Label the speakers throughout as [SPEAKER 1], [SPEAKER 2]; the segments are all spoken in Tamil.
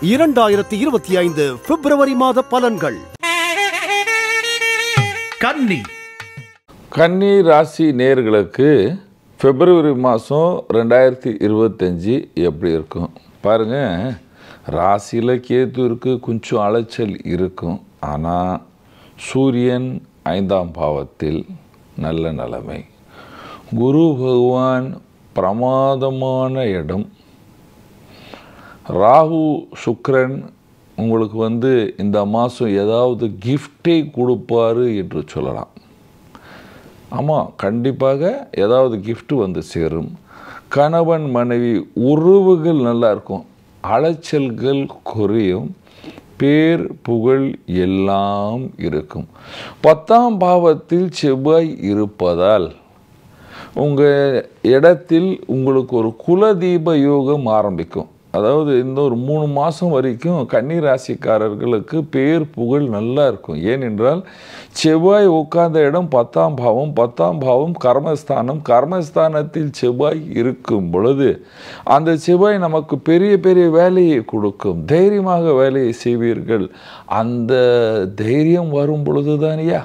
[SPEAKER 1] 2025 பிப்ரவரி மாத பலன்கள்.
[SPEAKER 2] கன்னி ராசி நேயர்களுக்கு பிப்ரவரி மாதம் 2025 எப்படி இருக்கும் பாருங்க. ராசியில் கேது இருக்கு, கொஞ்சம் அலைச்சல் இருக்கும். ஆனால் சூரியன் 5ஆம் பாவத்தில் நல்ல நிலைமை. குரு பகவான் பிரமாதமான இடம். ராகு சுக்கிரன் உங்களுக்கு இந்த மாதம் ஏதாவது கிஃப்டை கொடுப்பாரு என்று சொல்லலாம். ஆமாம், கண்டிப்பாக ஏதாவது கிஃப்ட் சேரும். கணவன் மனைவி உறவுகள் நல்லா இருக்கும். அலைச்சல்கள் குறையும். பேர் புகழ் எல்லாம் இருக்கும். 10ஆம் பாவத்தில் செவ்வாய் இருப்பதால் உங்கள் இடத்தில் உங்களுக்கு ஒரு குலதீப யோகம் ஆரம்பிக்கும். அதாவது இந்த ஒரு 3 மாதம் வரைக்கும் கன்னி ராசிக்காரர்களுக்கு பேர் புகழ் நல்லா இருக்கும். ஏனென்றால் செவ்வாய் உட்கார்ந்த இடம் 10ஆம் பாவம். 10ஆம் பாவம் கர்மஸ்தானம். கர்மஸ்தானத்தில் செவ்வாய் இருக்கும் பொழுது அந்த செவ்வாய் நமக்கு பெரிய பெரிய வேலையை கொடுக்கும். தைரியமாக வேலையை செய்வீர்கள். அந்த தைரியம் வரும் பொழுது தானியா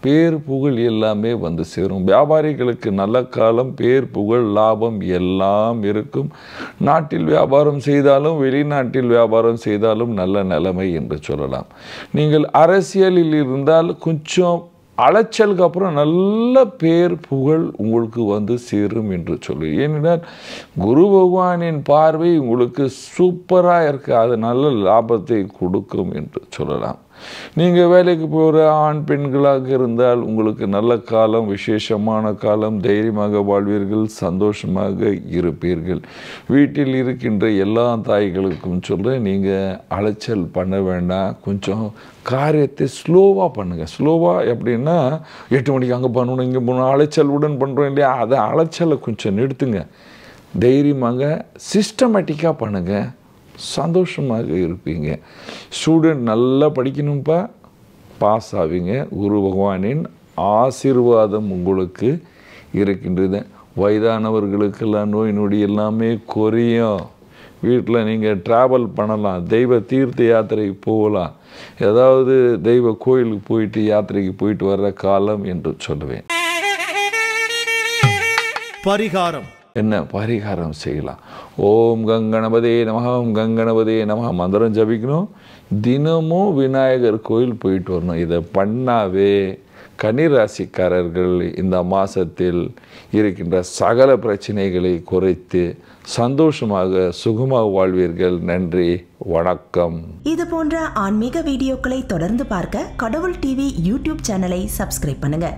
[SPEAKER 2] பேர் புகழ் எல்லாமே சேரும். வியாபாரிகளுக்கு நல்ல காலம். பேர் புகழ் லாபம் எல்லாம் இருக்கும். நாட்டில் வியாபாரம் செய்தாலும் வெளிநாட்டில் வியாபாரம் செய்தாலும் நல்ல நிலைமை என்று சொல்லலாம். நீங்கள் அரசியலில் இருந்தால் கொஞ்சம் அலைச்சலுக்கு அப்புறம் நல்ல பேர் புகழ் உங்களுக்கு சேரும் என்று சொல்லு. ஏனென்றால் குரு பகவானின் பார்வை உங்களுக்கு சூப்பராக இருக்குது. அது நல்ல லாபத்தை கொடுக்கும் என்று சொல்லலாம். நீங்கள் வேலைக்கு போகிற ஆண் பெண்களாக இருந்தால் உங்களுக்கு நல்ல காலம், விசேஷமான காலம். தைரியமாக வாழ்வீர்கள், சந்தோஷமாக இருப்பீர்கள். வீட்டில் இருக்கின்ற எல்லா தாய்களுக்கும் சொல்கிறேன், நீங்கள் அலைச்சல் பண்ண வேண்டாம். கொஞ்சம் காரியத்தை ஸ்லோவாக பண்ணுங்கள். ஸ்லோவாக எப்படின்னா 8 மணிக்கு அங்கே பண்ணணும், இங்கே போகணும், அலைச்சல் உடன் பண்ணுறோம் இல்லையா, அதை அலைச்சலை கொஞ்சம் நிறுத்துங்க. தைரியமாக சிஸ்டமேட்டிக்காக பண்ணுங்கள். சந்தோஷமாக இருப்பீங்க. ஸ்டூடெண்ட் நல்லா படிக்கணும்ப்பா, பாஸ் ஆவீங்க. குரு பகவானின் ஆசீர்வாதம் உங்களுக்கு இருக்கின்றது. வயதானவர்களுக்கெல்லாம் நோய் நொடி எல்லாமே குறையும். வீட்டில் நீங்கள் ட்ராவல் பண்ணலாம். தெய்வ தீர்த்த யாத்திரைக்கு போகலாம். ஏதாவது தெய்வ கோயிலுக்கு போயிட்டு யாத்திரைக்கு போயிட்டு வர்ற காலம் என்று சொல்லுவேன்.
[SPEAKER 1] பரிகாரம்
[SPEAKER 2] என்ன பரிகாரம் செய்யலாம்? ஓம் கங்கணபதே நமஹ, ஓம் கங்கணபதே நமஹ மந்திரம் ஜபிக்கணும். தினமும் விநாயகர் கோயில் போயிட்டு வரணும். இதை பண்ணாவே கன்னிராசிக்காரர்கள் இந்த மாதத்தில் இருக்கின்ற சகல பிரச்சனைகளை குறைத்து சந்தோஷமாக சுகமாக வாழ்வீர்கள். நன்றி, வணக்கம்.
[SPEAKER 3] இது போன்ற ஆன்மீக வீடியோக்களை தொடர்ந்து பார்க்க கடவுள் டிவி யூடியூப் சேனலை சப்ஸ்கிரைப் பண்ணுங்க.